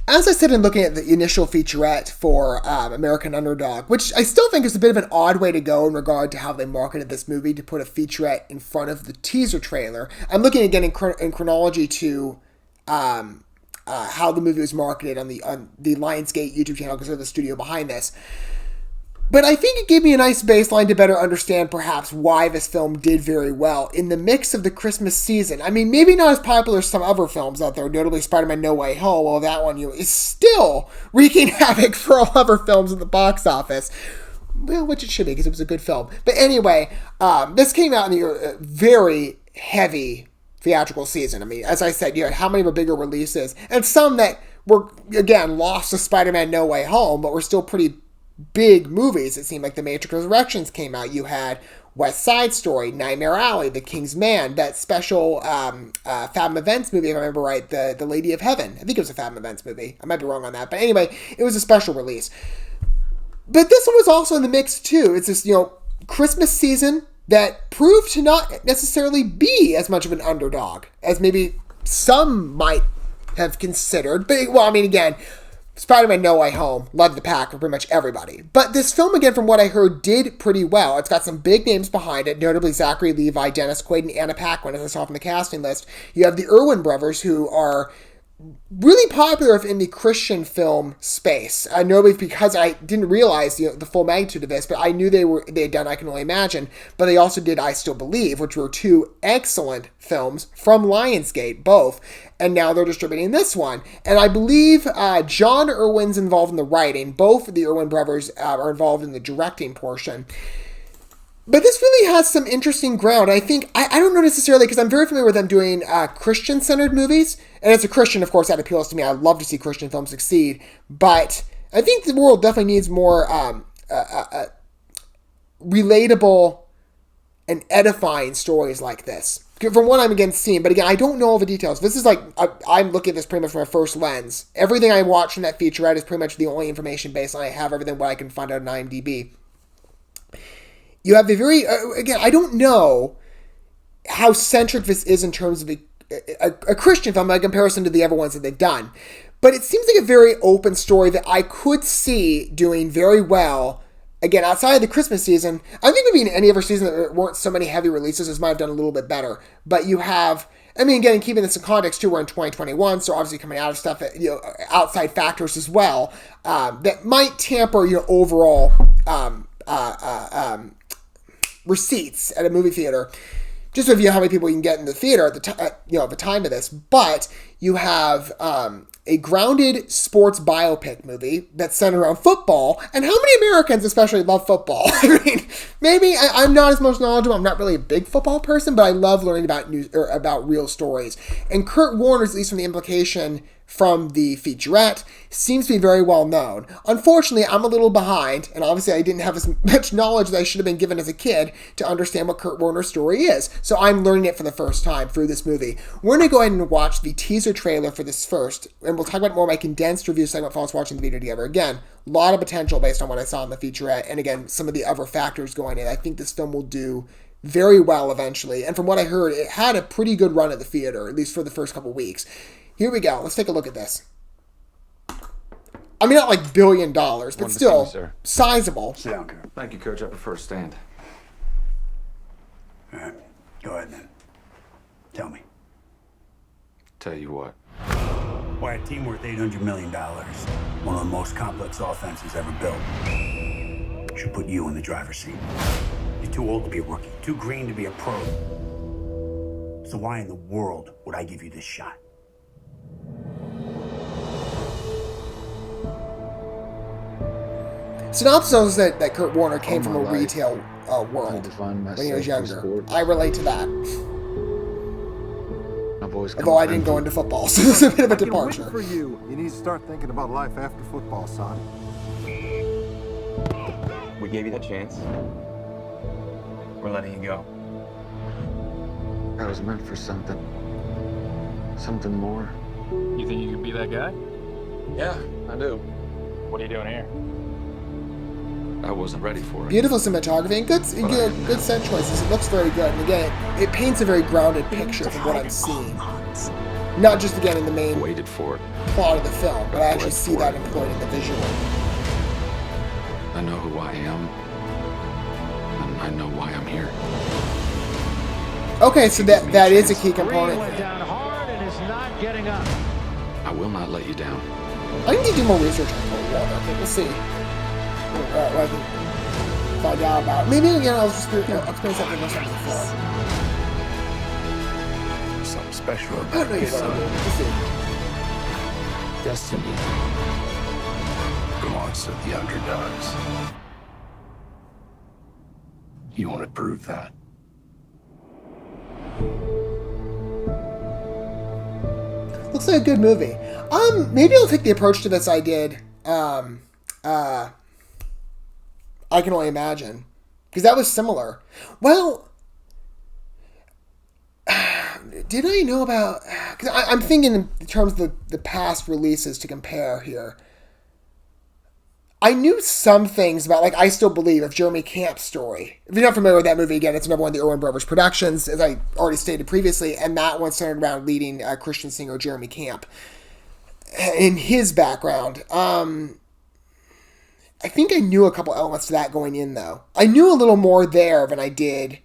As I said in looking at the initial featurette for American Underdog, which I still think is a bit of an odd way to go in regard to how they marketed this movie, to put a featurette in front of the teaser trailer. I'm looking again in chronology to how the movie was marketed on the Lionsgate YouTube channel, because they're the studio behind this. But I think it gave me a nice baseline to better understand perhaps why this film did very well in the mix of the Christmas season. I mean, maybe not as popular as some other films out there, notably Spider-Man No Way Home. Well, that one is still wreaking havoc for all other films in the box office. Well, which it should be, because it was a good film. But anyway, this came out in a very heavy theatrical season. I mean, as I said, you had how many of the bigger releases, and some that were, again, lost to Spider-Man No Way Home, but were still pretty big movies. It seemed like The Matrix Resurrections came out. You had West Side Story, Nightmare Alley, The King's Man, that special Fathom Events movie, if I remember right, the Lady of Heaven. I think it was a Fathom Events movie. I might be wrong on that. But anyway, it was a special release. But this one was also in the mix too. It's this, Christmas season that proved to not necessarily be as much of an underdog as maybe some might have considered. But, well, I mean, again, Spider-Man No Way Home led the pack for pretty much everybody. But this film, again, from what I heard, did pretty well. It's got some big names behind it, notably Zachary Levi, Dennis Quaid, and Anna Paquin, as I saw from the casting list. You have the Irwin brothers, who are really popular in the Christian film space. I know because I didn't realize the full magnitude of this, but I knew they had done I Can Only Imagine, but they also did I Still Believe, which were two excellent films from Lionsgate, both, and now they're distributing this one. And I believe John Irwin's involved in the writing. Both of the Irwin brothers are involved in the directing portion. But this really has some interesting ground. I think, I don't know necessarily, because I'm very familiar with them doing Christian-centered movies. And as a Christian, of course, that appeals to me. I love to see Christian films succeed. But I think the world definitely needs more relatable and edifying stories like this. From what I'm again seeing, but again, I don't know all the details. This is like, I'm looking at this pretty much from a first lens. Everything I watch from that featurette is pretty much the only information based on I have everything what I can find out on IMDb. You have the very, again, I don't know how centric this is in terms of a Christian film by comparison to the other ones that they've done. But it seems like a very open story that I could see doing very well, again, outside of the Christmas season. I think maybe in any other season that there weren't so many heavy releases, this might have done a little bit better. But you have, I mean, again, keeping this in context too, we're in 2021, so obviously coming out of stuff that, outside factors as well, that might tamper your overall receipts at a movie theater, just to review how many people you can get in the theater at the time of this. But you have a grounded sports biopic movie that's centered around football, and how many Americans especially love football? I mean, maybe I'm not as much knowledgeable. I'm not really a big football person, but I love learning about news or about real stories. And Kurt Warner, at least from the implication from the featurette, seems to be very well known. Unfortunately, I'm a little behind, and obviously I didn't have as much knowledge that I should have been given as a kid to understand what Kurt Warner's story is. So I'm learning it for the first time through this movie. We're going to go ahead and watch the teaser trailer for this first, and we'll talk about more of my condensed review segment for us watching the video together. Again, a lot of potential based on what I saw in the featurette, and again, some of the other factors going in. I think this film will do very well eventually, and from what I heard, it had a pretty good run at the theater, at least for the first couple weeks. Here we go. Let's take a look at this. I mean, not like $1 billion, but still sizable. Sit down, Coach. Thank you, Coach. I prefer to stand. All right. Go ahead, then. Tell me. Tell you what. Why a team worth $800 million, one of the most complex offenses ever built, should put you in the driver's seat. You're too old to be a rookie, too green to be a pro. So why in the world would I give you this shot? Synopsis says that Kurt Warner came from a retail world when he was younger. I relate to that. Although I didn't go into football, so it's a bit of a departure. For you need to start thinking about life after football, son. We gave you that chance. We're letting you go. I was meant for something. Something more. You think you could be that guy? Yeah, I do. What are you doing here? I wasn't ready for it. Beautiful cinematography and good set choices. It looks very good. And again, it paints a very grounded picture from what I'm seeing. Not just, again, in the main Waited for it. plot of the film, but I actually see that employed in the visual. I know who I am, and I know why I'm here. Okay, so that is a key component. Went down hard and is not getting up. I will not let you down. I need to do more research on Cold War. Okay, we'll see what I can find out about. Maybe again I'll just explain something or something before. Something special I about don't know this, what son. I'll do. We'll see. Destiny belongs to the underdogs. You want to prove that? Looks like a good movie. Maybe I'll take the approach to this I did. I Can Only Imagine, because that was similar. Well, did I know about? Because I'm thinking in terms of the past releases to compare here. I knew some things about, like, I Still Believe, of Jeremy Camp's story. If you're not familiar with that movie, again, it's another one of the Owen Brothers productions, as I already stated previously, and that one centered around leading Christian singer Jeremy Camp. In his background, I think I knew a couple elements to that going in, though. I knew a little more there than I did.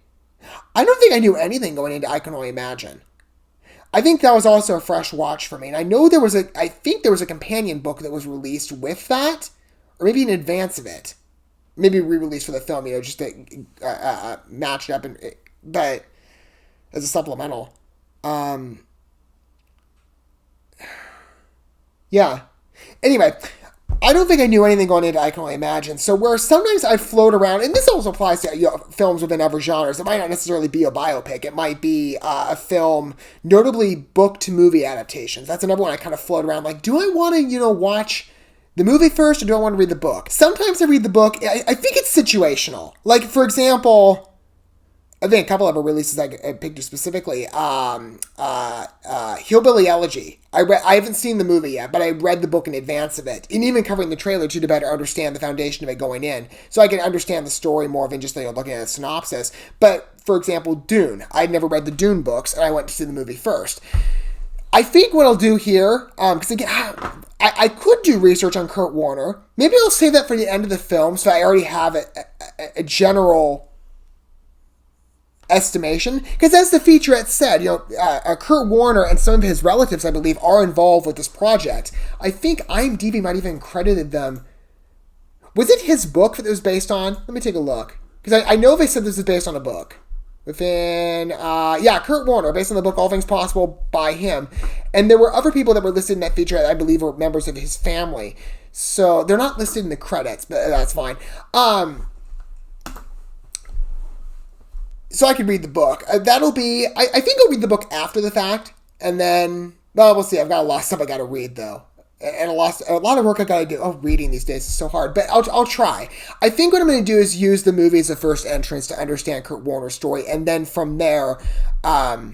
I don't think I knew anything going into I Can Only Imagine. I think that was also a fresh watch for me, and I know I think there was a companion book that was released with that, or maybe in advance of it. Maybe re-released for the film, just to match it up, but as a supplemental. Yeah. Anyway, I don't think I knew anything going into I Can Only Imagine. So where sometimes I float around, and this also applies to films within other genres. It might not necessarily be a biopic. It might be a film, notably book to movie adaptations. That's another one I kind of float around. Like, do I want to, watch the movie first, or do I want to read the book? Sometimes I read the book. I think it's situational. Like, for example, I think a couple of releases I picked specifically. Hillbilly Elegy. I haven't seen the movie yet, but I read the book in advance of it, and even covering the trailer too, to better understand the foundation of it going in, so I can understand the story more than just looking at a synopsis. But for example, Dune. I'd never read the Dune books, and I went to see the movie first. I think what I'll do here, because again, I could do research on Kurt Warner. Maybe I'll save that for the end of the film, so I already have a general estimation. Because as the featurette said, Kurt Warner and some of his relatives, I believe, are involved with this project. I think IMDb might even credited them. Was it his book that it was based on? Let me take a look. Because I know they said this is based on a book. Kurt Warner, based on the book All Things Possible by him. And there were other people that were listed in that feature, I believe, were members of his family. So they're not listed in the credits, but that's fine. So I could read the book. That'll be, I think I'll read the book after the fact, and then, well, we'll see. I've got a lot of stuff I got to read, though. And a lot of work I got to do. Oh, reading these days is so hard. But I'll try. I think what I'm going to do is use the movie as a first entrance to understand Kurt Warner's story. And then from there, I'll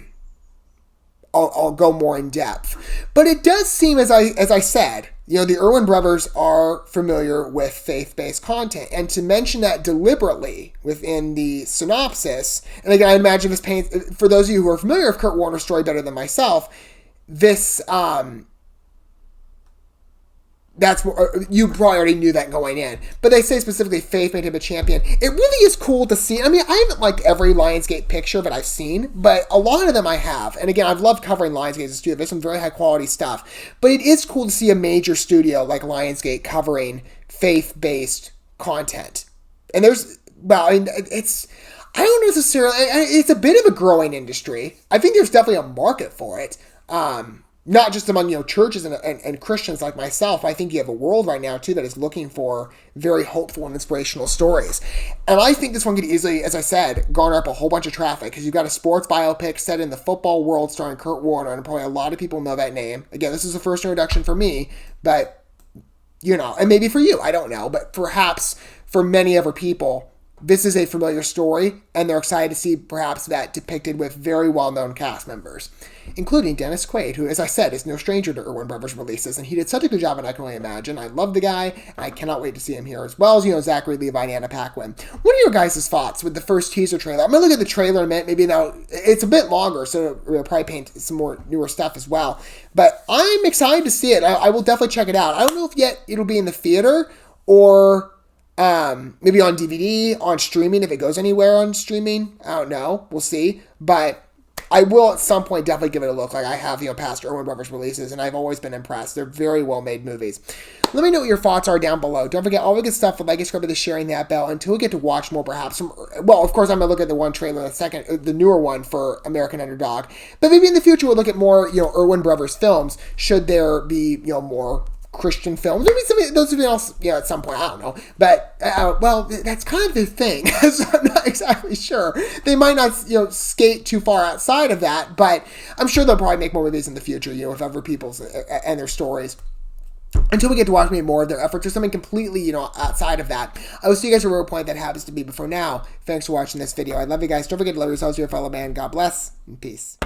go more in depth. But it does seem, as I said, the Irwin brothers are familiar with faith-based content. And to mention that deliberately within the synopsis, and again, I imagine this paints, for those of you who are familiar with Kurt Warner's story better than myself, this, that's you probably already knew that going in, but they say specifically faith made him a champion. It really is cool to see. I mean, I haven't liked every Lionsgate picture that I've seen, but a lot of them I have. And again, I've loved covering Lionsgate as a studio. There's some very high quality stuff, but it is cool to see a major studio like Lionsgate covering faith-based content. And it's, I don't necessarily, it's a bit of a growing industry. I think there's definitely a market for it. Not just among, churches and Christians like myself. I think you have a world right now, too, that is looking for very hopeful and inspirational stories. And I think this one could easily, as I said, garner up a whole bunch of traffic, because you've got a sports biopic set in the football world starring Kurt Warner, and probably a lot of people know that name. Again, this is the first introduction for me, but, and maybe for you, I don't know, but perhaps for many other people, this is a familiar story, and they're excited to see perhaps that depicted with very well-known cast members, including Dennis Quaid, who, as I said, is no stranger to Erwin Brothers releases, and he did such a good job, and I can only imagine. I love the guy, and I cannot wait to see him here, as well as, Zachary Levi and Anna Paquin. What are your guys' thoughts with the first teaser trailer? I'm going to look at the trailer in a minute. Maybe now it's a bit longer, so we'll probably paint some more newer stuff as well. But I'm excited to see it. I will definitely check it out. I don't know if yet it'll be in the theater or maybe on DVD, on streaming, if it goes anywhere on streaming. I don't know. We'll see. But I will at some point definitely give it a look, like I have, past Erwin Brothers releases, and I've always been impressed. They're very well-made movies. Let me know what your thoughts are down below. Don't forget all the good stuff, like, subscribe to the sharing that bell, until we get to watch more, perhaps. Well, of course, I'm going to look at the one trailer in a second, the newer one for American Underdog. But maybe in the future we'll look at more, Erwin Brothers films, should there be, more Christian films. Maybe something else, at some point. I don't know. But, well, that's kind of the thing. So I'm not exactly sure. They might not, skate too far outside of that, but I'm sure they'll probably make more movies in the future, with other people's and their stories. Until we get to watch more of their efforts or something completely, outside of that. I will see you guys at whatever point that happens to be. But for now, thanks for watching this video. I love you guys. Don't forget to love yourselves, your fellow man. God bless and peace.